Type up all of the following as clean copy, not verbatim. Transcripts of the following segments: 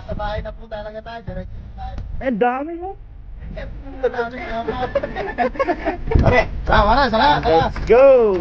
nasa bahay na po talaga tayo. Diretso tayo. Eh, dami mo. Okay, sama na, sama. Let's go!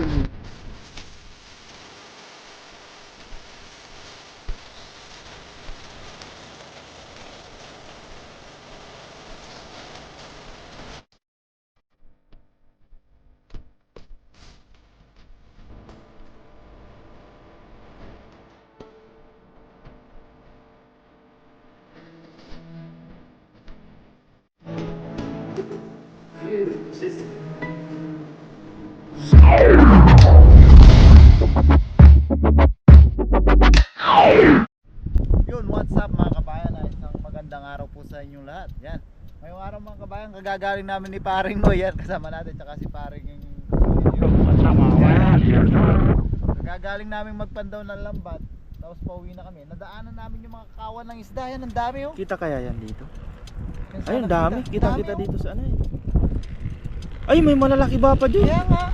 Yun, what's up mga kabayan? Isang magandang araw po sa inyong lahat. Yan. Ngayong araw mga kabayan, kagagaling namin ni Paring Noy. Yan, kasama natin, tsaka si Paring yung kagagaling namin magpandaw ng lambat. Tapos pauwi na kami. Nadaanan namin yung mga kawan ng isda. Yan, ang dami oh. Kita kaya yan dito? Yan, Ayun, sana dami. Dami, Kita-kita oh. dito sa ano eh. Ay, may malalaki ba pa dyan? Kaya nga.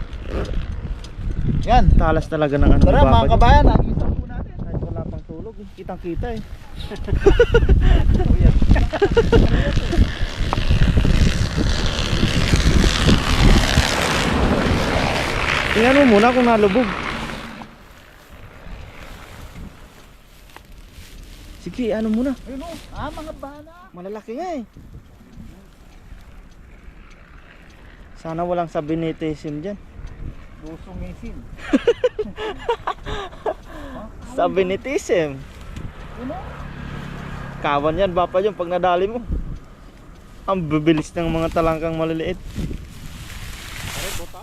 Yan. Talas talaga ng ano. Tara baba mga dyan. kabayan, nakikita po natin. Kahit wala pang tulog eh. Kitang-kita eh. Tingnan mo muna kung nalubog. Sige, ano muna. Ayun oh. Mga bala. Malalaki nga eh. Sana walang sabinitism dyan. Lusong isin. Sabinitism. Yun oh. Kawan yan, bapa yun pag nadali mo. Ang bibilis ng mga talangkang maliliit. Pare, bota.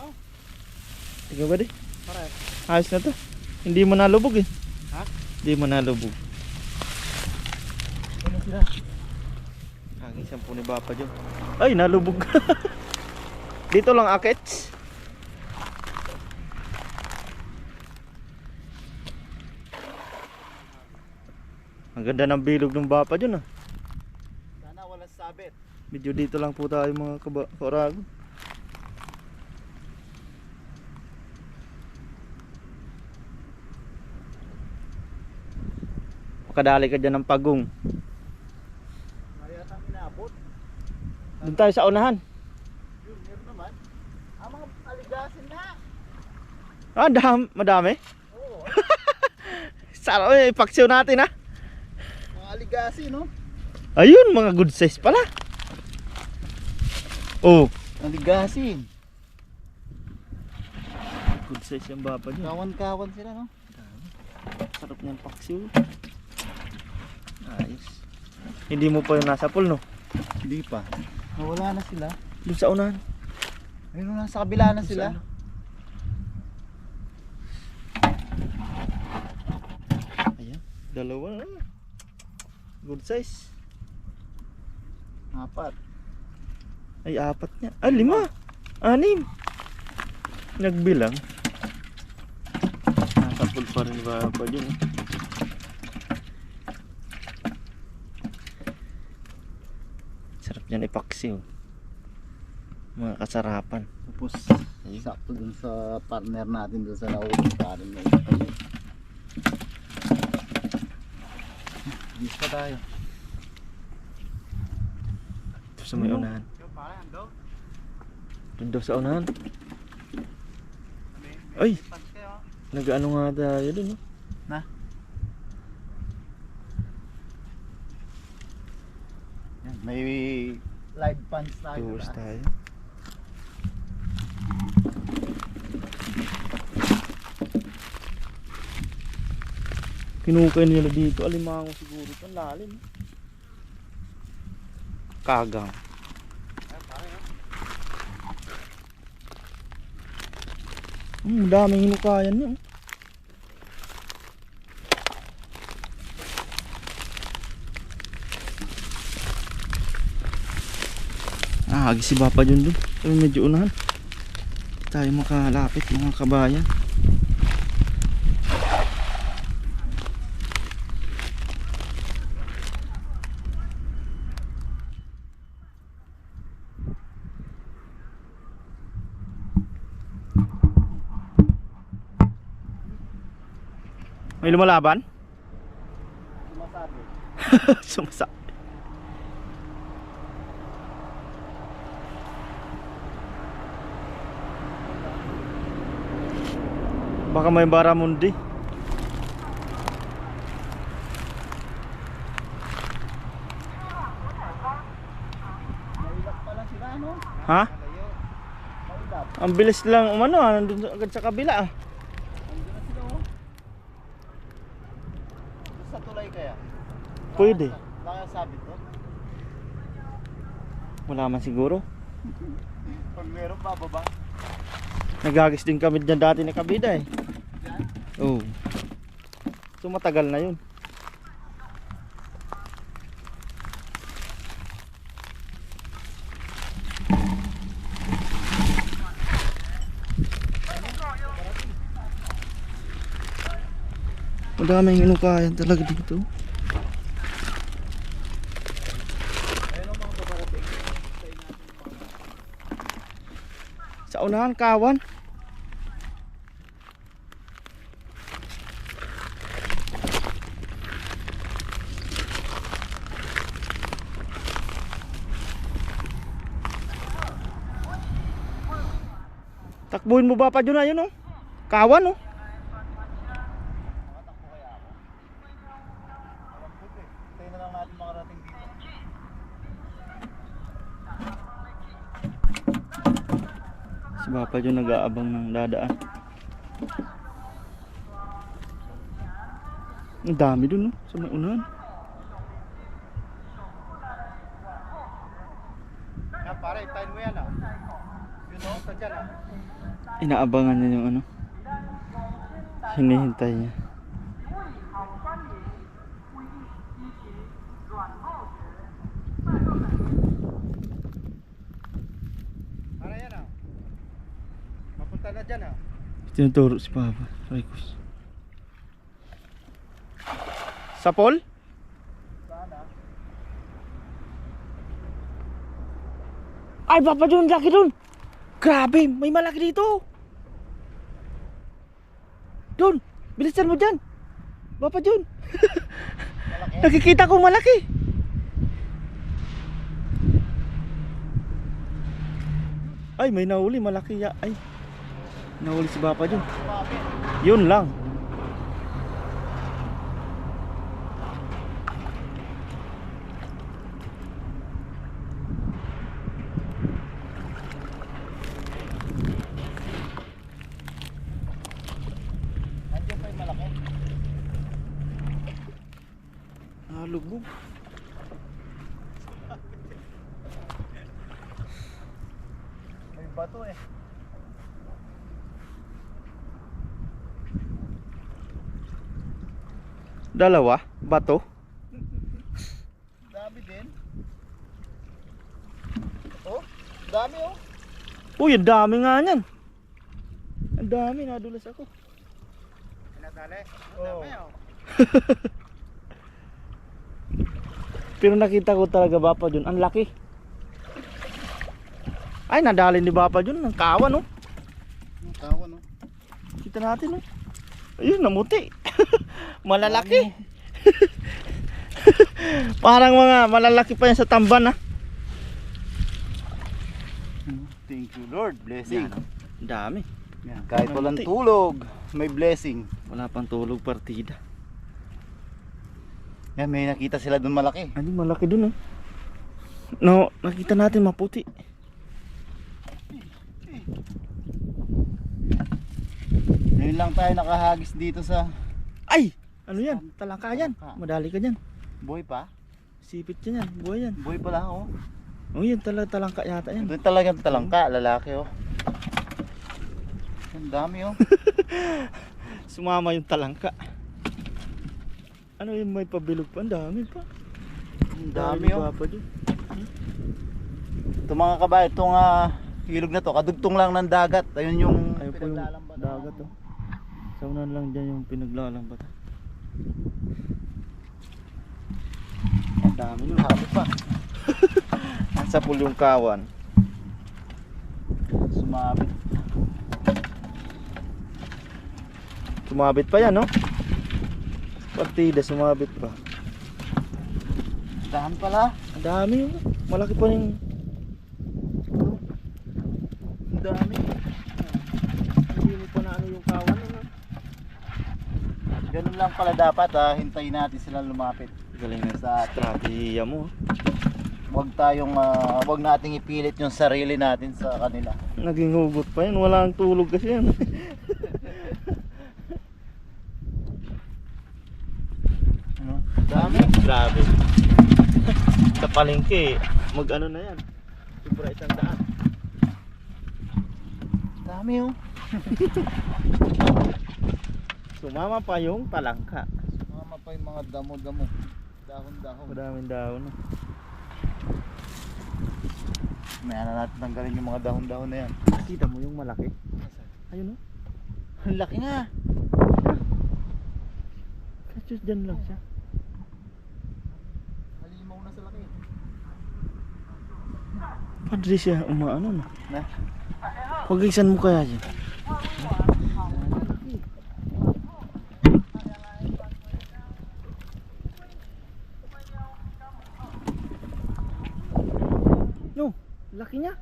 Ikaw ba di? Pare. Ayos na to. Hindi mo nalubog eh. Ha? Hindi mo nalubog. Ano sila? Ang isang po ni bapa dyan. Ay, nalubog. Dito lang akits. Ang ganda ng bilog ng bapa dyan ah. Sana walang sabit. Medyo dito lang po tayo mga kaurago. Makadali ka dyan ng pagong. Mayatang inaabot. Doon tayo sa unahan. Yun, meron naman. Mga aligasin na. Madami. Oo. Sana ipaksiw natin ha. Mga aligasin no. Ayun, mga good size pala. Oh, Aligasin. good size yung bapa dyan. Kawan-kawan sila no. Sarap niyang paksiw. Ayos. Hindi mo pa yung nasa pool no? Hindi pa. Nawala na sila. Doon sa unahan. Ayun na, sa kabila na sila. Ayan, dalawa na. Good size. 4. Ay, 4 niya. Ah, 5. 6. Nagbilang. Nasa pool pa rin ba pa dyan eh. Sarap niyan ipaksiw. Mga kasarapan. Tapos sakto dun sa partner natin dun sa naulong parin na ito. Bis pa tayo. Ito sa may unahan. Doon daw sa unahan. Ay! Nag-ano nga tayo dun no? Na? Yan, may live pants tayo. Tours tayo. Kinukay nila dito. Alimango siguro. Ang lalim. Kagang. Daming hinukayan niya. Hagi si Bapa dyan doon. Pero medyo unahan. Tayo makalapit mga kabayan. May lumalaban? Sumasabi. Sumasakit. Baka may baramundi. Mailap pa lang sila, ano? Ha? Malayo. Mailap. Ang bilis lang umano, nandun agad sa kabila ah. Andun na sila, oh. Doon sa tulay kaya? Pwede. Baka sabit to? Wala man siguro. Pag meron bababa. Nagagis din kami dyan dati na kabida eh. Yan. Oo. So matagal na yun. Madaming inukayan talaga dito. Ayun ang mga paparating. Sa unahan kawan. Takbuhin mo ba pa dyan ayun oh? Kawan oh. Makatakbo kaya ako. Alam ko eh. Tayo na lang natin makarating dito. Si Papa dyan nag-aabang ng dadaan. Ang dami dun oh, sa may unahan. Yan pare, tayo mo yan ah. Yun oh, sa dyan ah. Inaabangan niya yung ano. Hinihintay niya. Para yan ah. Mapunta na dyan ah. Tinuturo si Papa. Ricos. Sa Paul? Saan ah? Ay Papa Jun, laki dun! Grabe, may malaki dito! Dun! Bilisan mo dyan! Papa Jun! Malaki? Nakikita ko malaki! Ay, may nahuli, malaki ya. Ay, nahuli si Papa Jun. Sumabit. Yun lang. Nandiyan pa yung malaki. Nalubog. May bato eh. Dalawa? Bato? Dami din. Oh, dami oh. Uy, ang dami nga niyan. Ang dami, nadulas ako. Pinatali? Dami oh. Pero nakita ko talaga Papa Jun, ang laki. Ay, nadali ni Papa Jun ng kawan oh. Yung kawan oh. Kita natin oh. Ayun, namuti. Malalaki. Parang mga malalaki pa yan sa tamban ah. Thank you Lord, blessing. Yan, oh. Dami. Yan. Kahit walang Namuti. tulog, may blessing. Wala pang tulog partida. Yan, may nakita sila dun malaki. Ano malaki dun oh. No, nakita natin maputi. Ngayon lang tayo nakahagis dito sa Ay! Ano yan? Talangka yan. Talangka. Madali ka dyan. buhay pa. Sipit yan yan. Buhay yan. Buhay pala oh. Oh yan, talangka yata yan. Doon talagang talangka, lalaki oh. Ang dami oh. Sumama yung talangka. Ano yung may pabilog pa? Ang dami pa. Ang dami ni oh. Papa Jun. Ito mga kabayo, itong ilog na to, kadugtong lang ng dagat. Ayun yung Ayun po yung pinaglalambatan. dagat oh. Sa unan lang dyan yung pinaglalambatan. Ang dami nun. Dami pa. Sa pool yung kawan. Sumabit. Sumabit pa yan no? Partida sumabit pa. Dahan pala. Ang dami yun. Malaki pa yung... Ang dami. Hindi mo pa na ano yung kawan. Ano? Ganun lang pala dapat hintayin natin sila lumapit. Galing na Sa atin. strategiya mo. Wag nating ipilit yung sarili natin sa kanila. Naging hugot pa yun. Walang tulog kasi yan. Ano? Dami. Grabe. Sa palengke, mag-ano na yan. Sobra 100. Dami oh. Sumama pa yung palangka. Sumama pa yung mga damo-damo. Dahon-dahon. Madaming daon. Maya na natin tanggalin yung mga dahon-dahon na yan. Kita mo yung malaki? Ayun o. Ang laki nga. Kasi dyan lang siya. Halimaw na sa laki. Padre siya umaano na. Na? Pagisan mo kaya dyan. No, laki niya.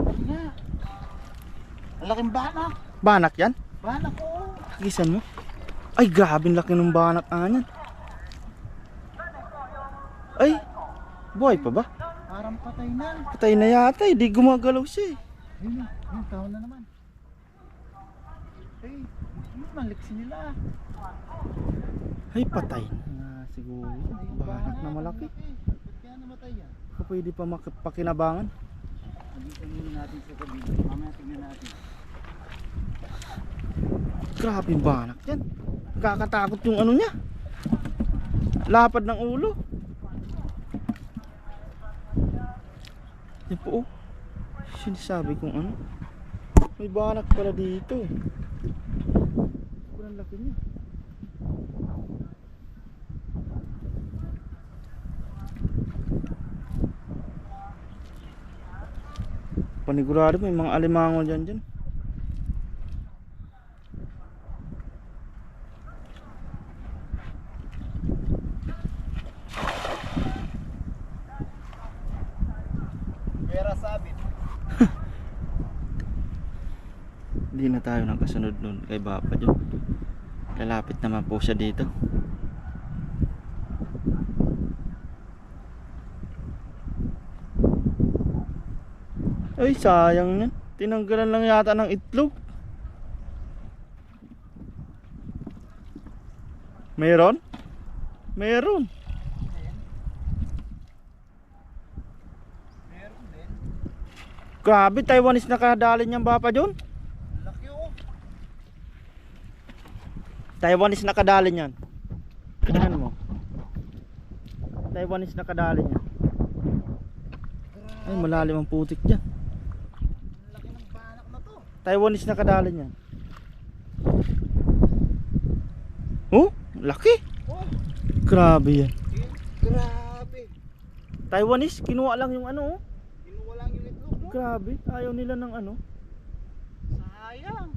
Laki nga. Ang laking banak. Banak yan? Banak oh. Pagisan mo. Ay, grabe laki ng banak anyan. Ay, buhay pa ba? Parang patay na. Patay na yata, di gumagalaw siya eh. Yun na. Yung taon na naman. Hey, maliksi nila. Ay, patay na siguro. Banak na malaki. Ba't kaya namatay yan? Baka pwede pa pakinabangan. Nandito muna natin sa gabi. Mamaya tingnan natin. Grabe yung banak yan. Kakatakot yung ano niya. Lapad ng ulo. Yan po oh. Sinasabi kong ano. May banak pala dito. Sobrang laki niya. Panigurado may mga alimango dyan. Pera sabit. Hindi na tayo nakasunod nun kay Bapa dyan. Lalapit naman po siya dito. Ay, sayang yan. Tinanggalan lang yata ng itlog. Meron? Meron. Meron din. Grabe, Taiwanese nakadali niyang Bapa John. Laki oh. Taiwanese nakadali niyan. Tingnan mo. Taiwanese nakadali niyan. Ay, malalim ang putik dyan. Laki ng banak na to. Taiwanese nakadali niyan. Oh, laki. Oh, Grabe yan. grabe. Taiwanese, kinuha lang yung ano oh. Kinuha lang yung itlog mo. Grabe, ayaw nila ng ano. Sayang.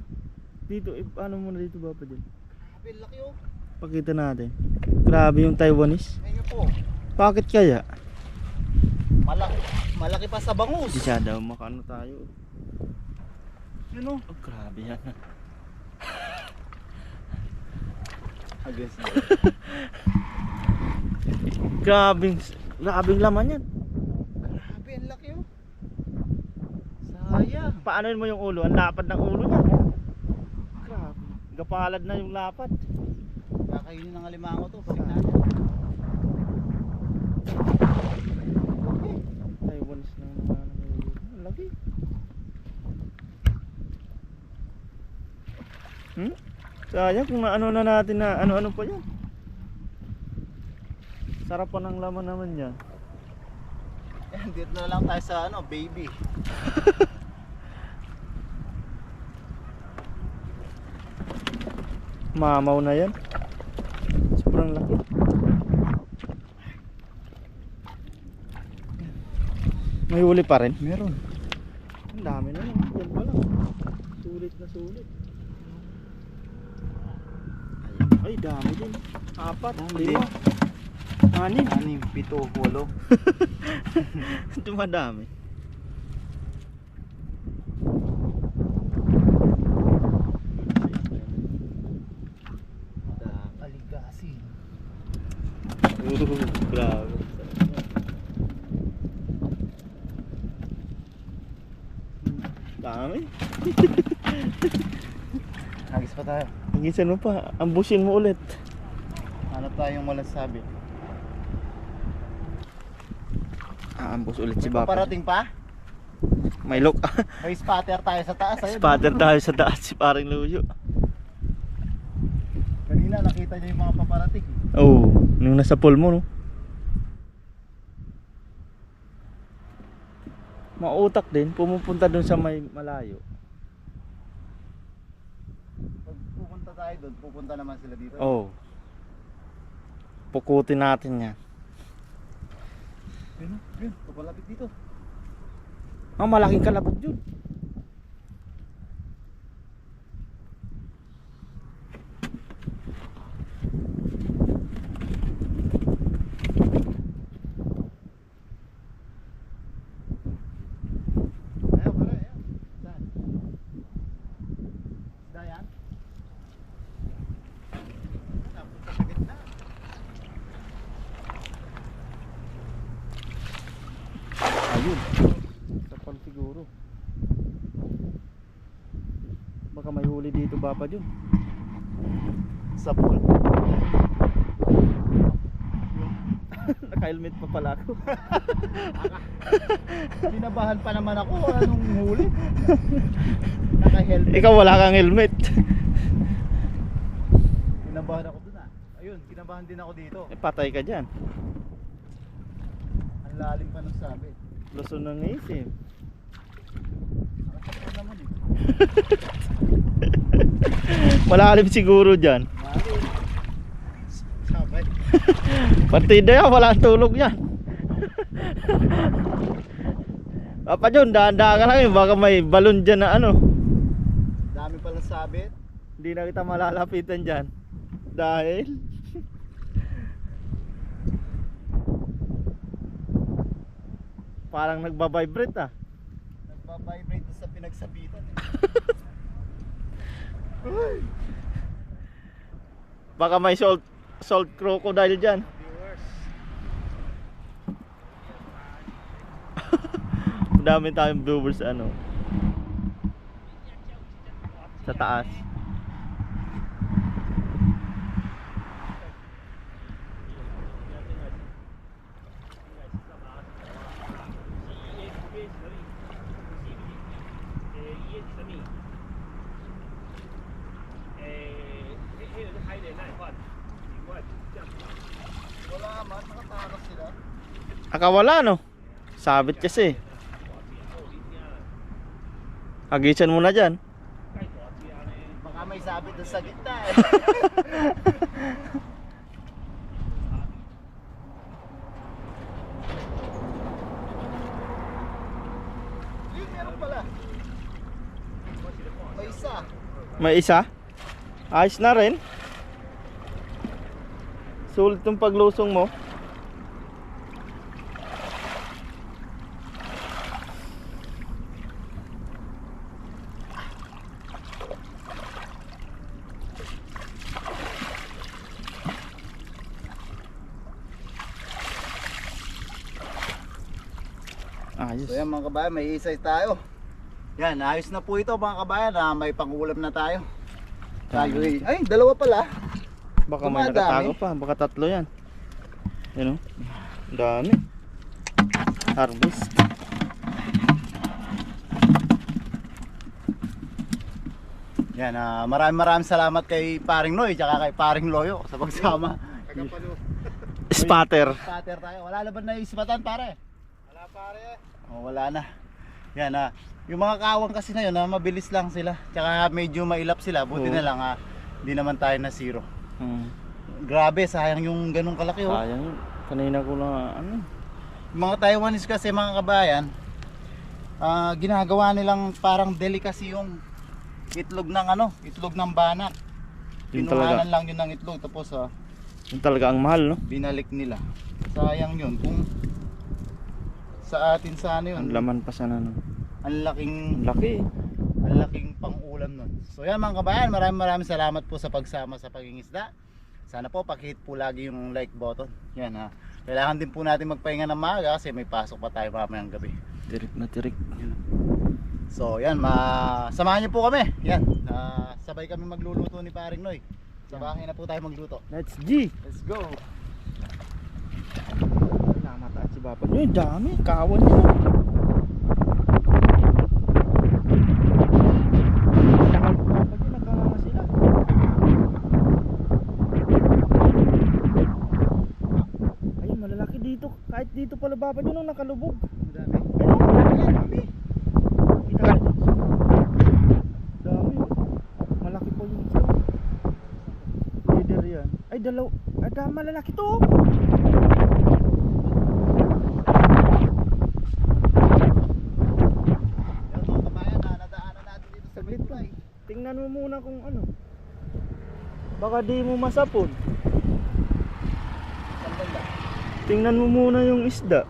Dito, ano muna dito Bapa John. Grabe, laki oh. Pakita natin. Grabe yung Taiwanese. Ngayon po. Bakit kaya? Malaki pa sa bangus. Di siya daw makaano tayo. Yun oh. Oh, grabe yan. Against Grabing laman yan. Grabe, ang laki oh. Sayang. Paano mo yung ulo? Ang lapad ng ulo niya. Grabe. Gapalad na yung lapad. Kakainin ng alimango to. Tingnan natin. Taiwanese na naman. Ang laki. Sayang kung ano na natin na ano-ano pa yan. Sarap pa ng laman naman yan. Yan, dito na lang tayo sa ano, baby. Mamaw na yan. Sobrang laki. May huli pa rin? Meron. Ang dami na yan. Yan pa lang. Sulit na sulit. Ay, dami din. 4, Dami 5, 6. 6, 7, 8. Dumadami. Aligasin. Grabe. Dami. Hagis pa tayo. Nagisan mo pa. Ambusin mo ulit. Hanap tayong walang sabi. Aambus ulit si May Bapa. paparating pa? May look. May spatter tayo sa taas. Ayun. Spatter tayo sa taas si paring Luyo. Kanina nakita niyo yung mga paparating. Oo. Nung nasa pool mo, no? Mautak din. Pumupunta dun sa may malayo. Pag pupunta tayo doon, pupunta naman sila dito. Oo. Pukutin natin yan. Yun, papalapit dito. Malaking kalabog yun. Ayaw, pare, ayaw. Saan? Isda yan? Napunta sa gitna. Ayun. Kapal siguro. Baka may huli dito Bapa dun. Sa pool. Naka-helmet pa pala ako. Kinabahan pa naman ako. Anong huli? Naka-helmet. Ikaw wala kang helmet. Kinabahan ako dun ah. Ayun, kinabahan din ako dito. Patay ka dyan. Ang lalim pa ng sabi. Luso ng isip. Nakasap pa naman eh. Malalim siguro dyan. Lalim. Sabay. Partida yan, walang tulog yan. Papa John, dahan-dahan ka lang yun. Baka may balon dyan na ano. Dami palang sabit. Hindi na kita malalapitan dyan. Dahil parang nagbabibrate ah. Nagbabibrate doon sa pinagsabitan eh. Baka may salt crocodile dyan. Viewers. Dami tayong viewers ano. Sa taas. Wala man, nakatakas sila. Akawala no. Sabit kasi. Agisan mo na dyan. Baka may sabit doon sa gitna eh. Yun, meron pala. May isa. May isa. Ayos na rin. Sulit yung paglusong mo. Ayos. So yan mga kabayan, may isay tayo. Yan, ayos na po ito mga kabayan. May pangulam na tayo. Tayo ay, dalawa pala. Baka may Dumadami. nakatago pa. Baka tatlo yan. Yan o. Dami. Harvest. Yan, maraming salamat kay Paring Noy tsaka kay Paring Loyo sa pagsama. Spatter. Spatter tayo. Wala na ba naisipatan pare? Wala pare. Oh, wala na. Yan yung mga kawang kasi na yun, mabilis lang sila. Tsaka medyo mailap sila. Buti Oo. na lang hindi naman tayo na zero. Grabe, Sayang yung ganung kalaki oh. sayang yun. Kanina ko na ano. Yung mga Taiwanese kasi mga kabayan, ginagawa nilang parang delicacy yung itlog ng itlog ng banak. Yun talaga. Pinuhanan lang yun ng itlog tapos Yun talaga ang mahal, no? binalik nila. Sayang yun kung sa atin sana yun. Ang laman pa sana, no? Ang laking Ang laki eh. ang laking pang-ulam nun. So yan mga kabayan, maraming salamat po sa pagsama sa pagingisda. Sana po pakihit po lagi yung like button. Yan ha. Kailangan din po natin magpahinga ng maaga kasi may pasok pa tayo mamayang gabi. Tirik na tirik. So yan, samahan niyo po kami. Yan, sabay kami magluluto ni Paring Noy. Sa bahay na po tayo magluto. Let's G! Let's go! Namataan si Papa. Yun, dami. Kawan niya. Pag yun, nakahanga sila. Ayun, malalaki dito. Kahit dito pala Papa yun ang nakalubog. Madami. Dami. Kita ka dito. Dami. Malaki po yung isa. Leader yan. Ay, dalaw. Ay, malalaki to. Yan mga kabayan, nadaanan natin dito sa Saglit Bitbay. Tingnan mo muna kung ano. Baka di mo masapon. Saan banda? Tingnan mo muna yung isda.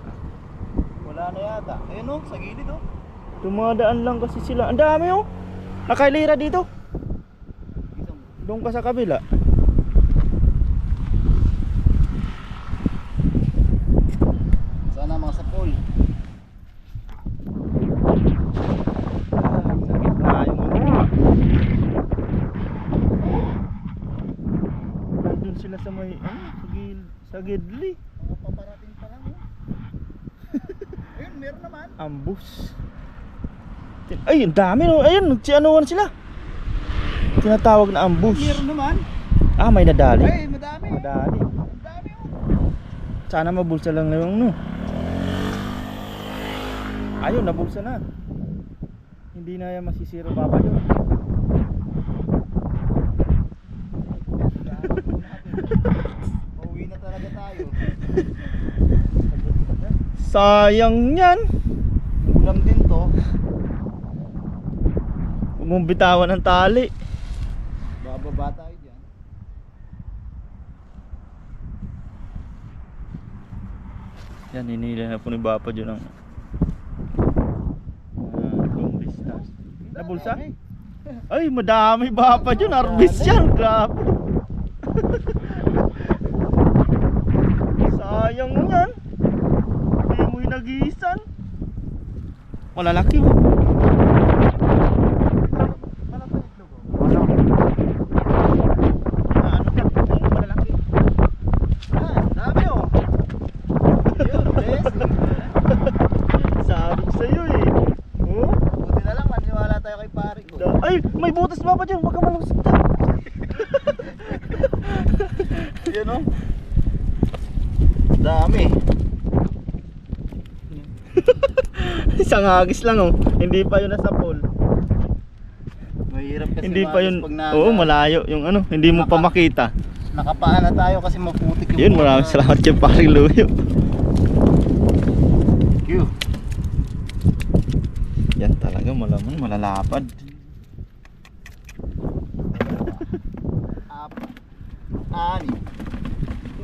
Wala na yata. Ayun o, sa gilid o. Dumadaan lang kasi sila. Ang dami oh. Nakailira dito. Doon ka sa kabila. Sana mga sapol. Sakit na yung ano. Nandun sila sa may sa gidli. Mga paparating pa lang o. Ayun, meron naman. Ambus. Ay, ang dami no. Ayun, si anuan sila. Tinatawag na ambush. Meron naman. Ah, may nadali. Ay, madami. Nadali. Ang dami o. Sana mabulsa lang na yung no. Ayun, nabulsa na. Hindi na yan masisiro Papa yun. Pauwi na talaga tayo. Sayang yan. Ulam din to. Huwag mong bitawan ng tali. Bababa tayo dyan. Yan, hinila na po ni Papa dyan ang lumbis na. Nabulsa? Ay, madami Papa dyan. Arbis yan. Grabe. Sayang yan. Hindi mo hinagisan. Malalaki oh. Malaki itlog o. Ano yan? Ay, malalaki. Dami o. Yun, blessing. Sabi ko sa'yo eh. Oh? Buti na lang, maniwala tayo kay Paring ko. Ay, may butas Papa dyan. Huwag ka malusot ka. Yan o. Dami. Isang hagis lang oh. Hindi pa yun nasa pool. Mahirap kasi Hindi pa yun. pag naga. Oo, malayo yung ano. Hindi mo pa makita. Nakapaan na tayo kasi maputik yung Yun, maraming salamat kay Paring Luyo. Thank you. Yan talaga malaman, malalapad.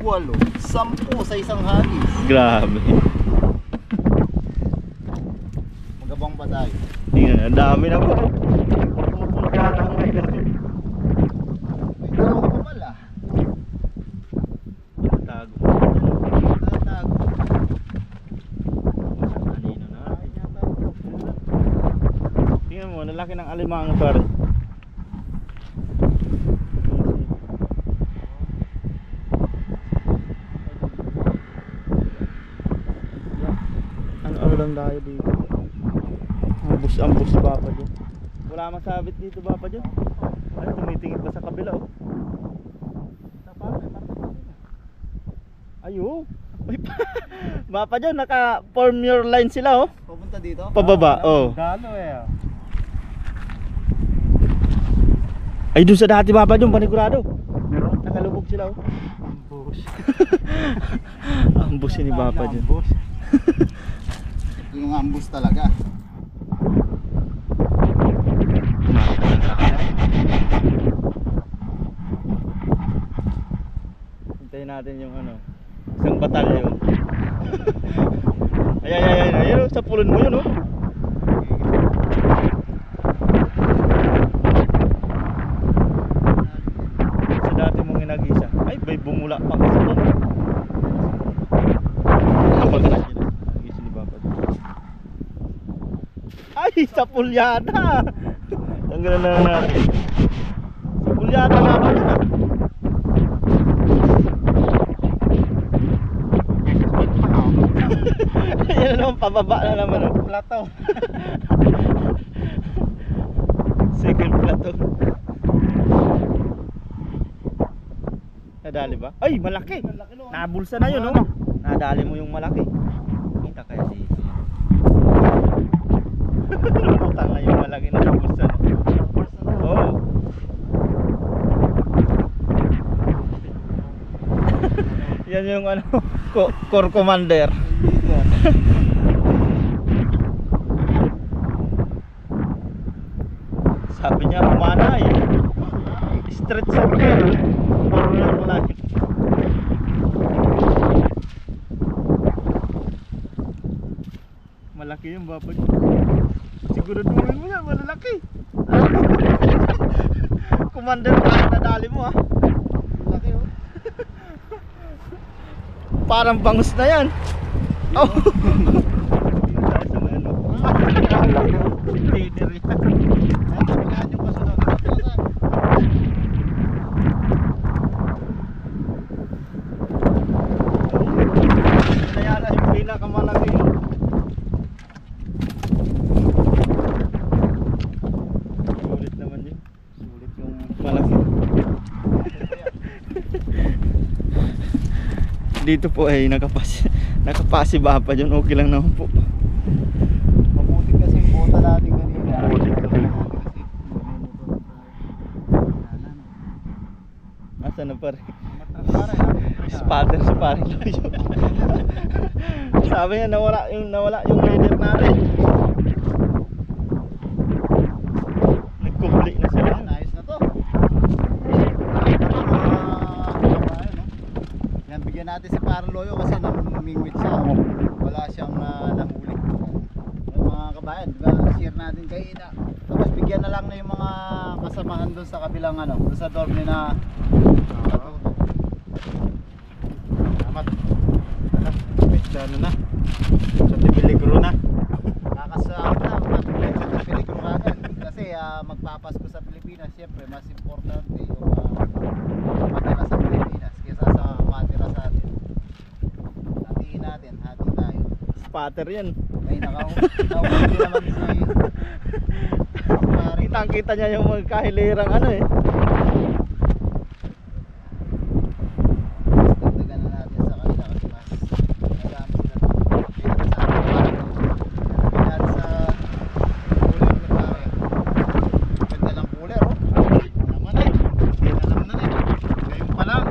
4, 6, 8, 10 sa isang hagis. Grabe. Magabang pa tayo. Tingnan, ang dami na po. Pumupulgata ang ngayon. May dalawa pa pala. Tago. Tatago. Kanino na? Ay, yata. Tingnan mo, nalaki ng alimango pare. Ano lang tayo dito. Ambus si Papa dyan. Wala masabit dito Papa dyan. Ay, tumitingin pa sa kabila oh. Ayo. Ay, Papa dyan, naka-form your line sila oh. Pupunta dito? Pababa, oh. Dalo eh. Ay, doon sa dati Papa dyan, panigurado. Nakalubog sila oh. Ambus. Ambus ni Papa dyan. Ambus. Ito yung ambus talaga. Antayin natin yung ano, isang batalyon. Ayun, sa pulon mo yun, oh. Sa dati mong inag-isa. Ay, may bumula pa kasi doon. Kapag nag-isa ni Papa. Ay, sa pulyada. Tanggalan na natin. Sa pulyada natin yun, ah. Yan naman, pababa na naman ang plato. Second plato. Nadali ba? Ay, malaki. Nabulsa na yun, oh. Nadali mo yung malaki. Kita kaya dito. Putang na yung malaki na nabulsa na. Oo. Yan yung ano, core commander. Sabi niya pumanay. Straight circle. Parang line. Malaki yung babad. Siguraduhin mo yan, malalaki. Commander kahit nadali mo, ah. Laki oh. Parang bangus na yan. Oh. Leader yan. Pagkaan yung kasunod. Nayala yung pinakamalaki. Sulit naman yun. Sulit yung malaki. Dito po ay nakapasi ba pa dyan, okay lang naman po. Mabuti kasi yung bota natin kanina. Asa na pare? Spatter si pare Loyo. Sabi niya nawala yung leader natin. Nagkubli na sila. Ayos na to. Yan, bigyan natin si Parang Loyo kasi namingwit siya. Wala siyang nahuli. Yung mga kabayan, diba, share natin kay Ina. Tapos bigyan na lang na yung mga kasamahan doon sa kabilang ano, doon sa dorm ni na salamat. Medyo ano na, sa Tipiligro na. Kakasakit na, matuloy sa Tipiligro na agad. Kasi magpapasko sa Pilipinas, siyempre mas importante yung matira sa Pilipinas kaysa sa matira sa atin. Hatiin natin, hati tayo. Spatter yan. May nakahuli naman si Kitang-kita niya yung magkahilirang ano eh. dagdagan na natin sa kanila kasi mas marami sila dito sa natin sa cooler ni pare. Ganda ng cooler oh. Naman eh. Alam na eh. Ngayon pa lang.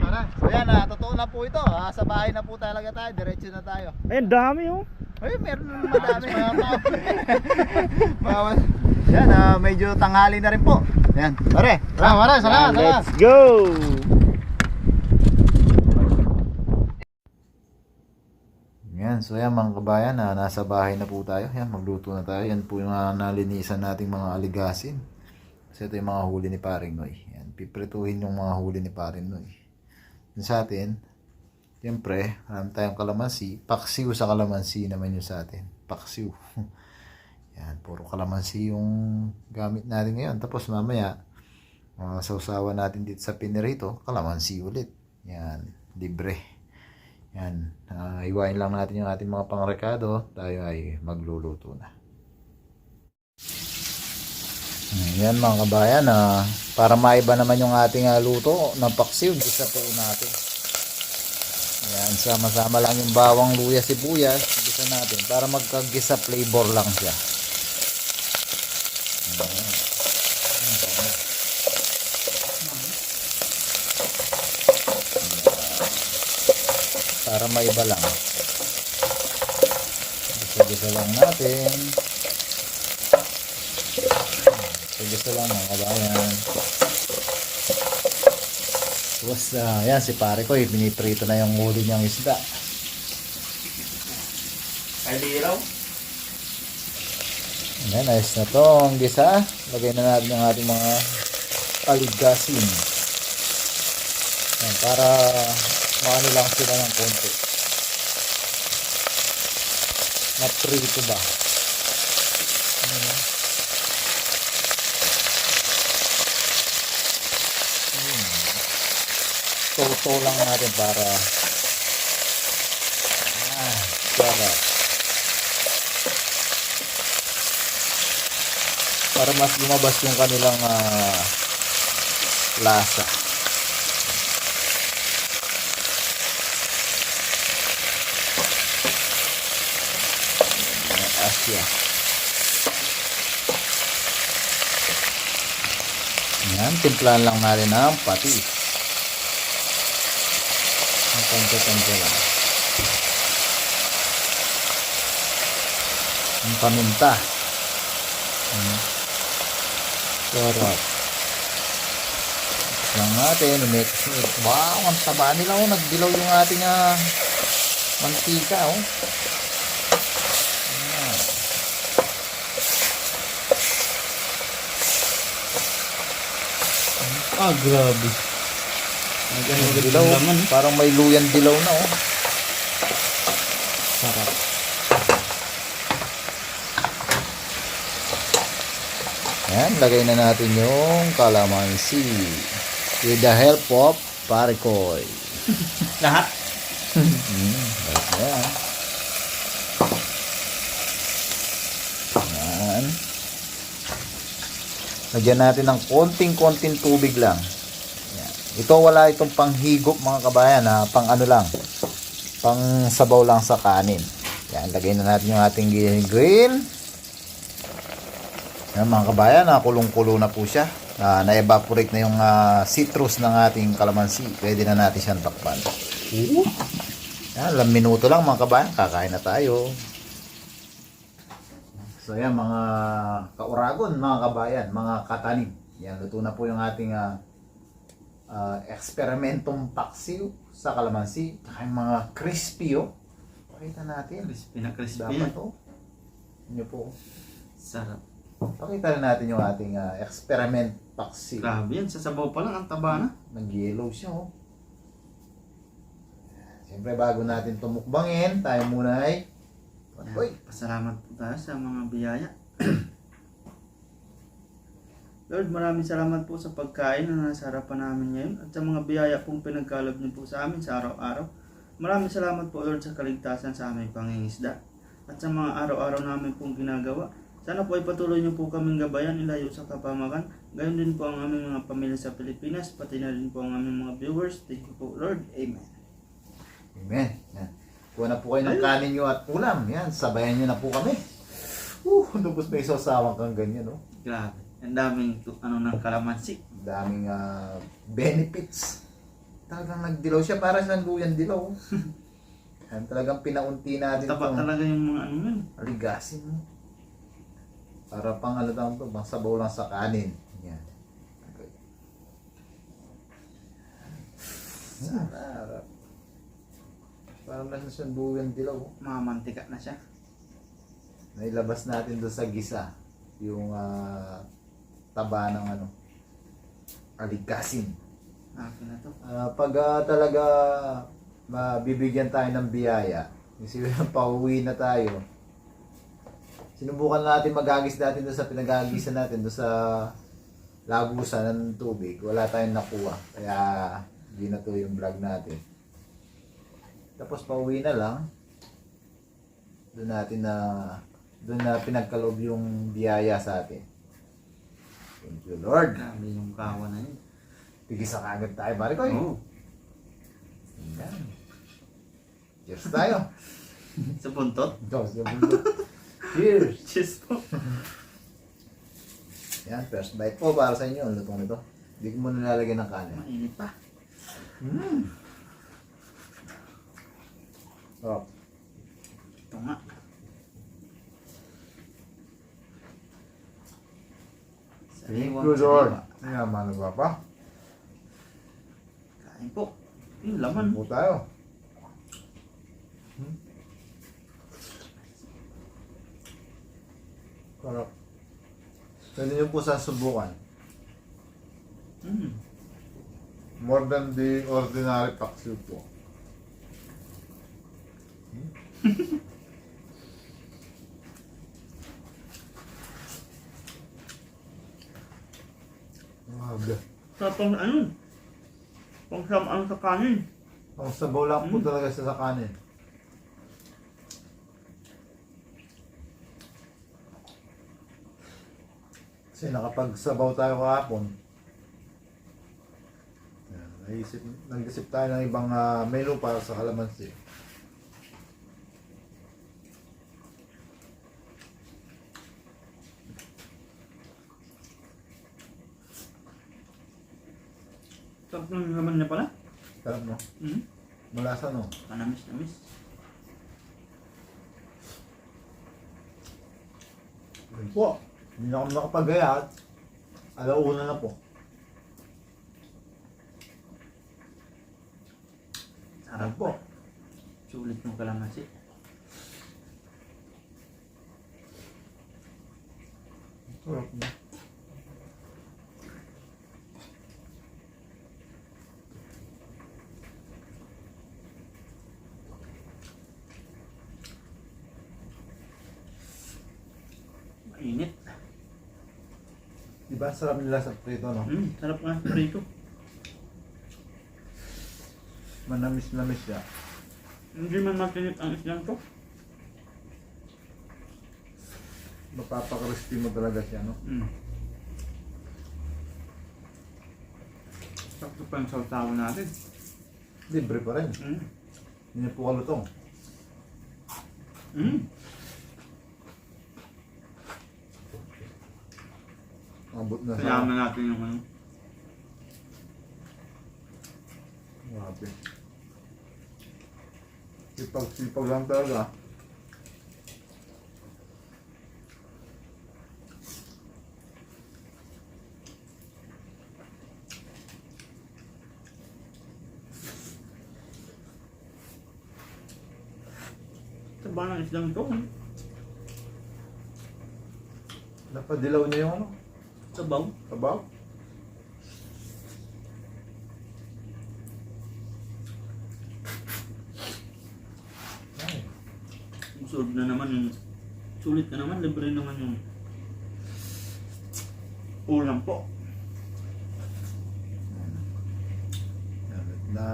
Tara. So yan, totoo na po ito. Sa bahay na po talaga tayo. Diretso na tayo. Ayun, dami oh. Ay, meron na madami. Bawal. Yan, medyo tanghali na rin po. Yan. Pare, salamat. Let's go. Yan, so yan mga kabayan, nasa bahay na po tayo. Yan, magluto na tayo. Yan po yung nalinisan nating mga aligasin. Kasi ito yung mga huli ni Paring Noy. Yan, piprituhin yung mga huli ni Paring Noy. Yan sa atin, siyempre, marami tayong kalamansi. Paksiw sa kalamansi naman yung sa atin. Paksiw. Yan, puro kalamansi yung gamit natin ngayon. Tapos mamaya, sausawan natin dito sa pinirito, kalamansi ulit. Yan, libre. Yan, iwain lang natin yung ating mga pangrekado. Tayo ay magluluto na. Yan mga kabayan, para maiba naman yung ating luto ng paksiw, gisa po natin. Yan, sama-sama lang yung bawang, luya, sibuyas, gisa natin para magkagisa flavor lang siya. Para maiba lang. Gisa-gisa lang natin. Gusto lang mga kabayan. Tapos yan si pare ko piniprito na yung huli niyang isda. Ay, liraw. Ayan, ayos na to ang gisa. Lagay na natin ang ating mga aligasin. Ayan, para maano lang sila ng konti. Maprito ba? Ayan. Toto lang natin para sarap. Para mas lumabas yung kanilang lasa. Asya. Yan, timplahan lang natin ng patis. Ang tanda-tanda lang. Ang paminta. Sarap. Lang natin, mix. Wow, ang taba nila. Oh, nagdilaw yung ating mantika. Oh. Grabe. Dilaw, parang may luyan dilaw na. Oh. Sarap. Ayan, lagay na natin yung calamansi with the help of Parikoy. Lahat? Lahat na yan. Ayan. Lagyan natin ng konting-konting tubig lang. Ayan. Ito wala itong panghigop mga kabayan, pang ano lang, pang sabaw lang sa kanin. Ayan, lagay na natin yung ating green. Yan mga kabayan, kulong-kulo na po siya. Na-evaporate na yung citrus ng ating kalamansi. Pwede na natin siyang takpan. Yan, ilang minuto lang mga kabayan, kakain na tayo. So yan mga kauragon, mga kabayan, mga katanim. Yan, luto na po yung ating eksperimentong paksiw sa kalamansi. Saka yung mga crispy, oh. Pakita natin. Crispy na crispy. Dapat, oh. Yun po. Sarap. Pakita na natin yung ating experiment paksiw. Grabe yan. Sa sabaw pa lang, ang taba na. Nag-yellow siya, oh. Siyempre, bago natin tumukbangin, tayo muna ay uy, pasalamat po tayo sa mga biyaya. Lord, maraming salamat po sa pagkain na nasa harapan namin ngayon at sa mga biyaya pong pinagkaloob niyo po sa amin sa araw-araw. Maraming salamat po Lord sa kaligtasan sa aming pangingisda at sa mga araw-araw namin pong ginagawa. Sana po ay patuloy niyo po kaming gabayan, ilayo sa kapamakan. Gayon din po ang aming mga pamilya sa Pilipinas, pati na rin po ang aming mga viewers. Thank you po Lord. Amen. Amen. Yan. Kuha na po kayo ng kanin nyo at ulam. Yan, sabayan nyo na po kami. Lubos may sasawang kang ganyan, no? Grabe. Ang daming ng kalamansi. Daming benefits. Talagang nagdilaw siya para sa luyan dilaw. Yan, talagang pinaunti natin Taba talaga yung mga ano yun. aligasin mo. Para pang ano lang to, pang sabaw lang sa kanin. Yan. Okay. Sarap. Parang nasa siyang luyan dilaw. Mamantika na siya. Nailabas natin doon sa gisa yung taba ng aligasin. Akin na to. Pag talaga mabibigyan tayo ng biyaya, isipin pauwi na tayo. Sinubukan natin magagis natin doon sa pinagagisan natin doon sa lagusan ng tubig. Wala tayong nakuha. Kaya hindi na to yung vlog natin. Tapos pauwi na lang. Doon na pinagkaloob yung biyaya sa atin. Thank you Lord. Grabe yung kawa na yun. Tigisa kagad tayo, pare ko. Oo. Yan. Cheers tayo. Sa buntot. Cheers. Cheers po. Yan, first bite po para sa inyo. Ang lutong nito. Hindi ko muna nilalagyan ng kanin. Mainit pa. Oh. Ito nga. Thank Iwan you, sa Lord. diwa. Yaman na ba pa? Kain po. Yung laman. Po tayo. Sarap. Pwede nyo po sa subukan. Mm. More than the ordinary paksiw po. Grabe. Sa pang ano? Pang samaan sa kanin. Ang sabaw lang po talaga siya sa kanin. Kasi nakapagsabaw tayo kahapon. Yan, nag-isip tayo ng ibang menu para sa kalamansi. Sarap ng laman niya pala. Sarap no? Mm. Malasa no? Panamis-namis. Yun po. Hindi na kami nakapagaya at alauna na po. Sarap po. Sulit ng kalamansi. Sarap no? Mainit. Diba sarap nila sa prito no? Sarap nga sa prito. Manamis-namis siya. Hindi man matinit ang islang to. Mapapakrispy mo talaga siya no? Sakto pa yung sausawan natin. Libre pa rin. Hindi po kalutong. Abot na sa... Kayaman natin yung ano. Grabe. Sipag-sipag lang talaga. Taba ng islang to. Napadilaw niya yung ano? Sabaw. Sabaw? Ay. Sulit na naman yung sulit na naman, libre naman yung ulam po. Yan, na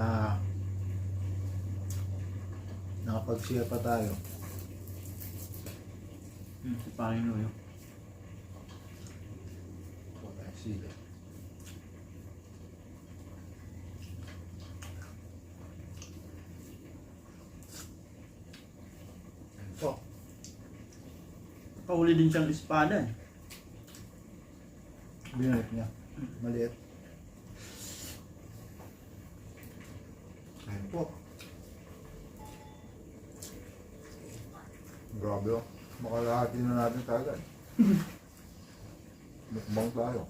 nakapag-share pa tayo. Si Paring Loyo. Okay, sila. Yan po. Kahuli din siyang espada. Binalik niya. Maliit. Ayun po. Grabe oh. Makalahati na natin kagad. Mukbang tayo.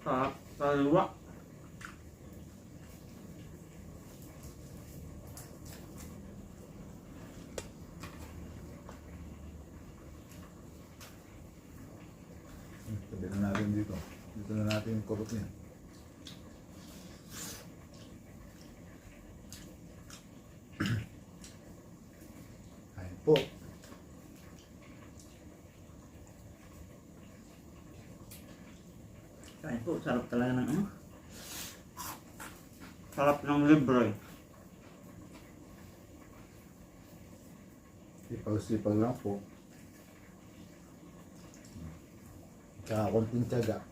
Sa kaliwa. Sabi na natin dito. Dito na natin yung kurot niya. Ayun po. Kain po, sarap talaga ng ano. Sarap ng libre. Sipag-sipag lang po. Tsaka konting tiyaga.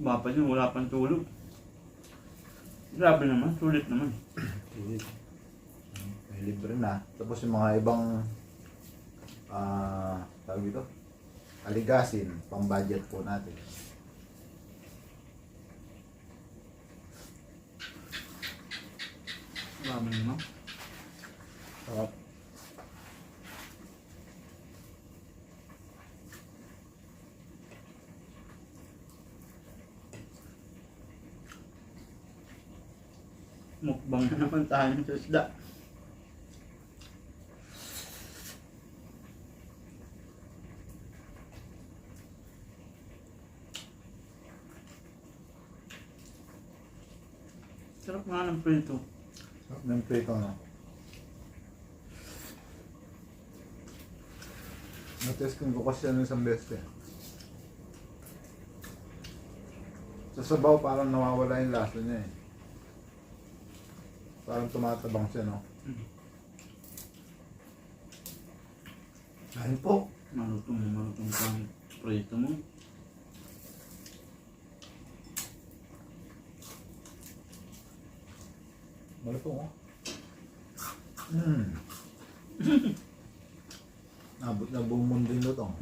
Bapa niyo, wala pang tulog. Grabe naman, sulit naman. May libre na. Tapos yung mga ibang tawag ito, aligasin, pang budget po natin. Marami naman. Sarap. Mukbang na naman tayo sa isda. Sarap nga ng prito. Sarap ng prito, no? Natesting ko kasi yan isang beses eh. Sa sabaw parang nawawala yung lasa niya eh. Parang tumatabang siya, no? Ayun po. Malutong pang prito mo. Malutong, oh. Abot na buong mundo yung lutong.